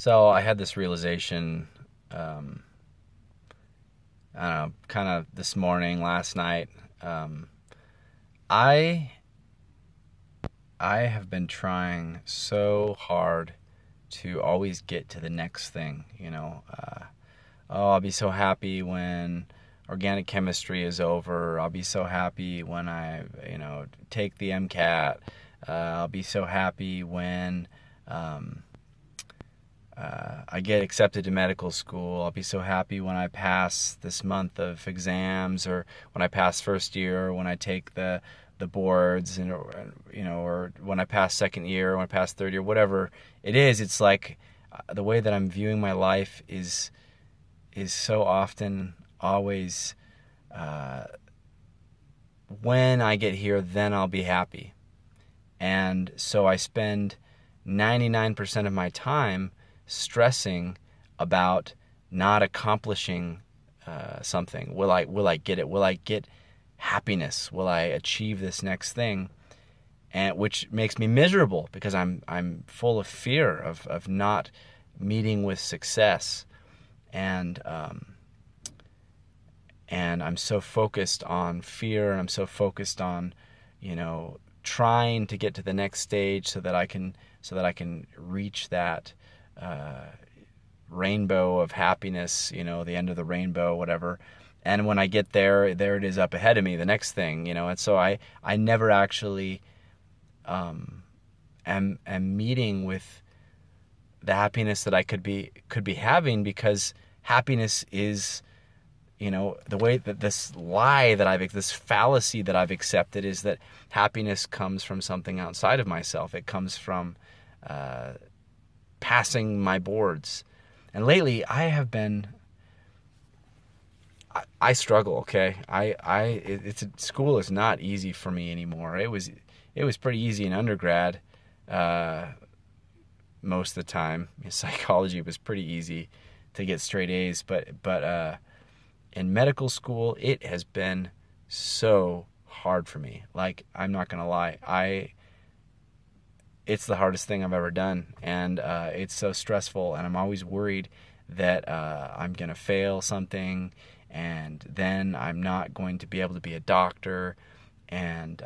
So I had this realization, um, I don't know, kind of this morning, last night. Um, I I have been trying so hard to always get to the next thing. Oh, I'll be so happy when organic chemistry is over. I'll be so happy when I take the MCAT. I'll be so happy when um, I get accepted to medical school. I'll be so happy when I pass this month of exams, or when I pass first year, or when I take the boards, or when I pass second year, or when I pass third year, whatever it is. It's like the way that I'm viewing my life is so often always, uh, when I get here, then I'll be happy. And so I spend 99% of my time stressing about not accomplishing something. Will I get it? Will I get happiness? Will I achieve this next thing? And which makes me miserable because I'm full of fear of not meeting with success, and I'm so focused on fear, and I'm so focused on, trying to get to the next stage so that I can reach that uh, rainbow of happiness, the end of the rainbow, whatever. And when I get there it is up ahead of me, the next thing, And so I never actually um, am meeting with the happiness that I could be having, because happiness is, the way that this fallacy that I've accepted is that happiness comes from something outside of myself. It comes from uh, passing my boards. And lately I struggle. Okay. School is not easy for me anymore. It was pretty easy in undergrad. Uh, Most of the time, psychology was pretty easy to get straight A's, but in medical school, it has been so hard for me. Like, I'm not gonna lie, it's the hardest thing I've ever done, and it's so stressful, and I'm always worried that I'm gonna fail something, and then I'm not going to be able to be a doctor, and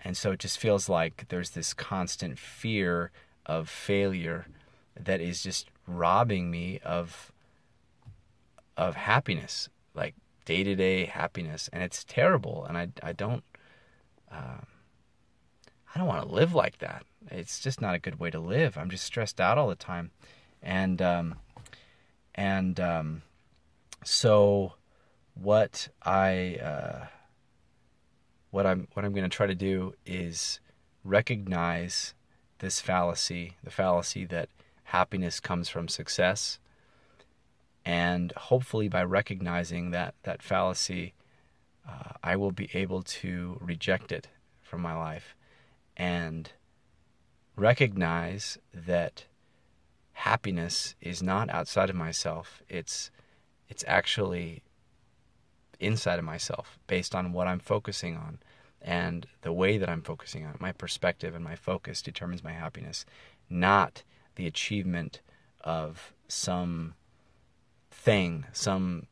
and so it just feels like there's this constant fear of failure that is just robbing me of happiness, like day-to-day happiness, and it's terrible. And uh, I don't want to live like that. It's just not a good way to live. I'm just stressed out all the time, and and so what I what I'm going to try to do is recognize this fallacy, the fallacy that happiness comes from success, and hopefully by recognizing that fallacy, I will be able to reject it from my life and recognize that happiness is not outside of myself. It's actually inside of myself, based on what I'm focusing on, and the way that I'm focusing on it. My perspective and my focus determines my happiness, not the achievement of some thing, some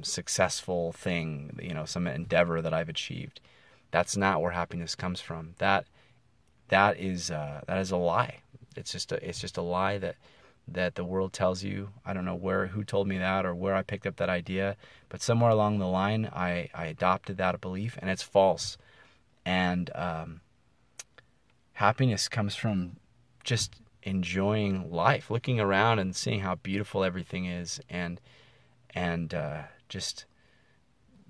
successful thing, some endeavor that I've achieved. That's not where happiness comes from. That is a lie. It's just a lie that the world tells you. I don't know who told me that, or where I picked up that idea, but somewhere along the line I adopted that belief, and it's false. And happiness comes from just enjoying life, looking around and seeing how beautiful everything is, and just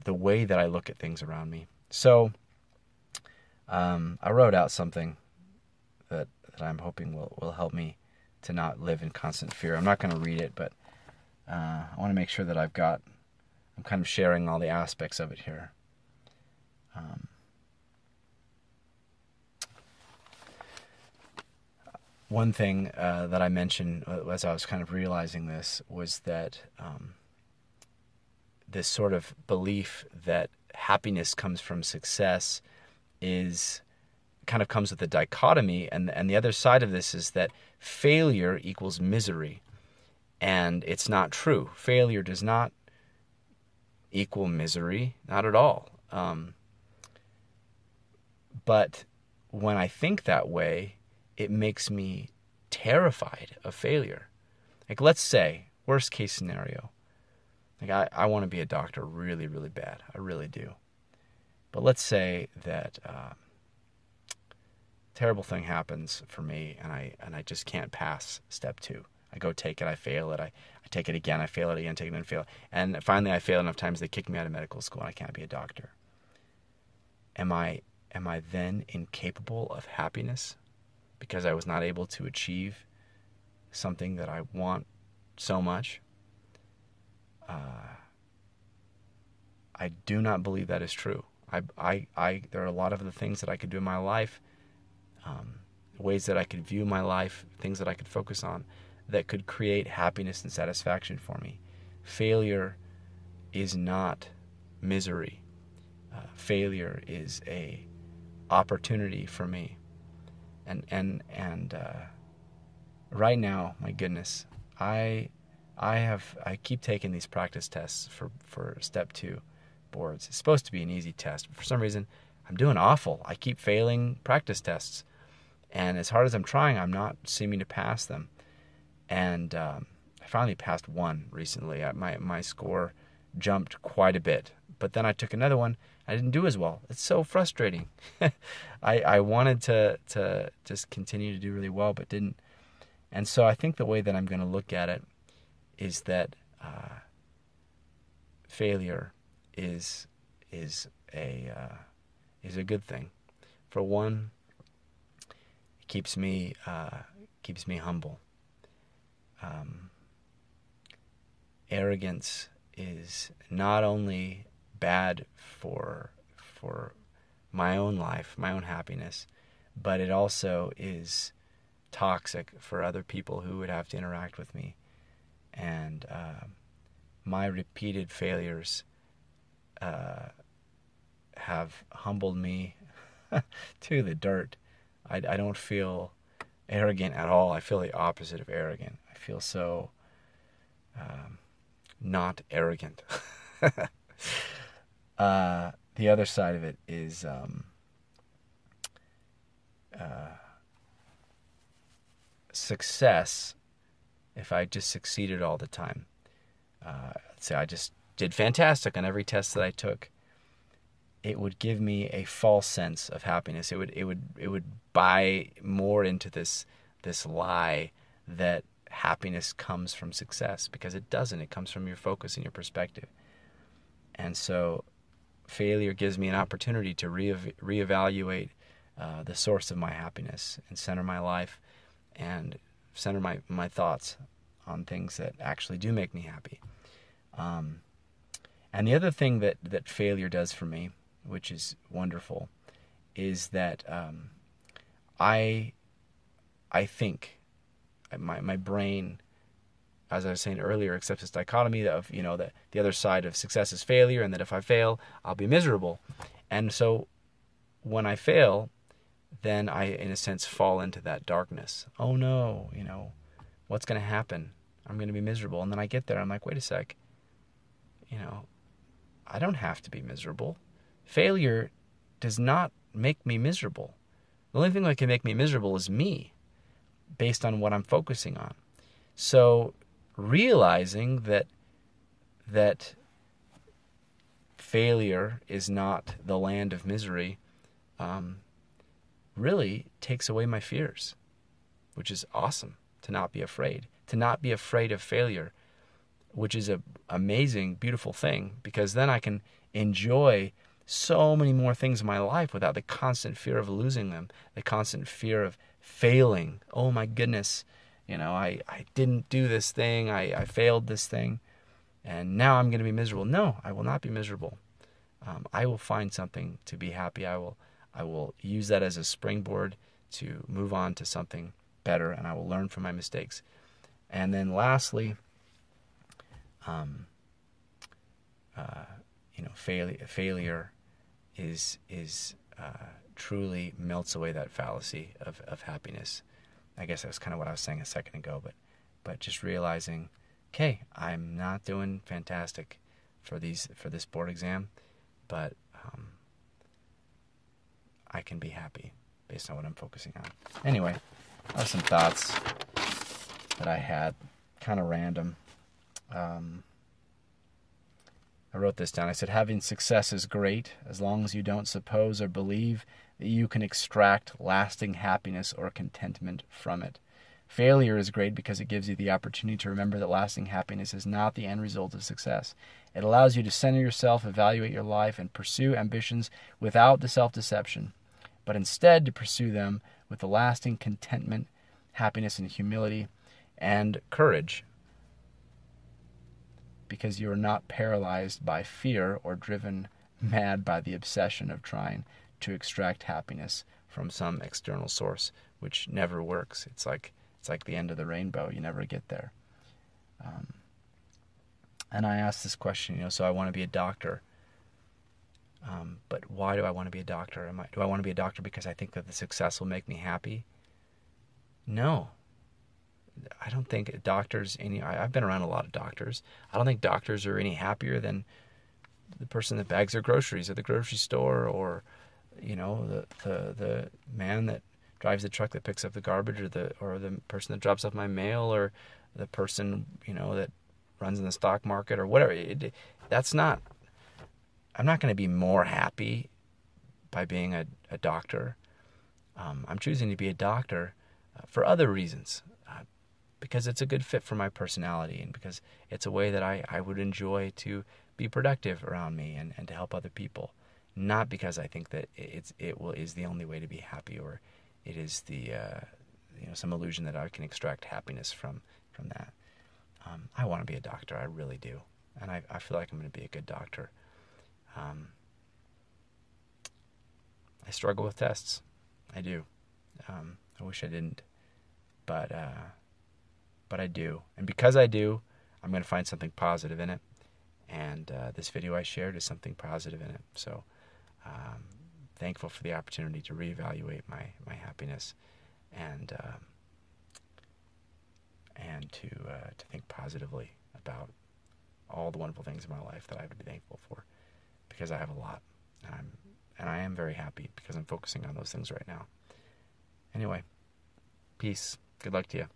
the way that I look at things around me. So I wrote out something that I'm hoping will help me to not live in constant fear. I'm not going to read it, but I want to make sure that I'm kind of sharing all the aspects of it here. One thing that I mentioned as I was kind of realizing this was that this sort of belief that happiness comes from success is kind of comes with a dichotomy, and the other side of this is that failure equals misery, and it's not true. Failure does not equal misery, not at all. But when I think that way, it makes me terrified of failure. Like, let's say, worst case scenario, like I want to be a doctor really, really bad. I really do. But let's say that terrible thing happens for me, and I just can't pass step 2. I go take it, I fail it, I take it again, I fail it again, take it and fail it. And finally I fail enough times they kick me out of medical school and I can't be a doctor. Am I then incapable of happiness because I was not able to achieve something that I want so much? I do not believe that is true. There are a lot of the things that I could do in my life, ways that I could view my life, things that I could focus on that could create happiness and satisfaction for me. Failure is not misery. Failure is a opportunity for me. And right now, my goodness, I keep taking these practice tests for step 2 boards. It's supposed to be an easy test, but for some reason I'm doing awful. I keep failing practice tests, and as hard as I'm trying, I'm not seeming to pass them. And I finally passed one recently. My score jumped quite a bit, but then I took another one. I didn't do as well. It's so frustrating. I wanted to just continue to do really well, but didn't. And so I think the way that I'm going to look at it is that failure is a good thing. For one, it keeps me humble. Arrogance is not only bad for my own life, my own happiness, but it also is toxic for other people who would have to interact with me. And my repeated failures have humbled me to the dirt. I don't feel arrogant at all. I feel the opposite of arrogant. I feel so not arrogant. The other side of it is success. If I just succeeded all the time, let's say I just did fantastic on every test that I took, it would give me a false sense of happiness. It would buy more into this lie that happiness comes from success, because it doesn't. It comes from your focus and your perspective. And so failure gives me an opportunity to reevaluate the source of my happiness and center my life and center my thoughts on things that actually do make me happy. And the other thing that failure does for me, which is wonderful, is that I think my brain, as I was saying earlier, accepts this dichotomy of, that the other side of success is failure, and that if I fail, I'll be miserable. And so when I fail, then I, in a sense, fall into that darkness. Oh no, what's going to happen? I'm going to be miserable. And then I get there, I'm like, wait a sec, I don't have to be miserable. Failure does not make me miserable. The only thing that can make me miserable is me, based on what I'm focusing on. So realizing that failure is not the land of misery really takes away my fears, which is awesome. To not be afraid of failure, which is an amazing, beautiful thing, because then I can enjoy so many more things in my life without the constant fear of losing them, the constant fear of failing. Oh my goodness, I didn't do this thing, I failed this thing, and now I'm going to be miserable. No, I will not be miserable. I will find something to be happy. I will use that as a springboard to move on to something better, and I will learn from my mistakes. And then lastly, failure is truly melts away that fallacy of happiness. I guess that's kind of what I was saying a second ago, but just realizing, okay, I'm not doing fantastic for this board exam, but I can be happy based on what I'm focusing on. Anyway, those are some thoughts that I had, kind of random. I wrote this down. I said, having success is great as long as you don't suppose or believe that you can extract lasting happiness or contentment from it. Failure is great because it gives you the opportunity to remember that lasting happiness is not the end result of success. It allows you to center yourself, evaluate your life, and pursue ambitions without the self-deception, but instead to pursue them with the lasting contentment, happiness, and humility, and courage, because you are not paralyzed by fear or driven mad by the obsession of trying to extract happiness from some external source, which never works. It's like the end of the rainbow. You never get there. And I asked this question, so I want to be a doctor. But why do I want to be a doctor? Do I want to be a doctor because I think that the success will make me happy? No. I don't think doctors I've been around a lot of doctors. I don't think doctors are any happier than the person that bags their groceries at the grocery store, or the man that drives the truck that picks up the garbage, or the person that drops off my mail, or the person that runs in the stock market, or whatever. I'm not going to be more happy by being a doctor. I'm choosing to be a doctor for other reasons. Because it's a good fit for my personality, and because it's a way that I would enjoy to be productive around me and to help other people. Not because I think that is the only way to be happy, or it is the some illusion that I can extract happiness from that. I want to be a doctor, I really do, and I feel like I'm going to be a good doctor. I struggle with tests, I do. I wish I didn't, but I do. And because I do, I'm going to find something positive in it. And this video I shared is something positive in it. So thankful for the opportunity to reevaluate my happiness and to think positively about all the wonderful things in my life that I have to be thankful for, because I have a lot. And I am very happy because I'm focusing on those things right now. Anyway, peace. Good luck to you.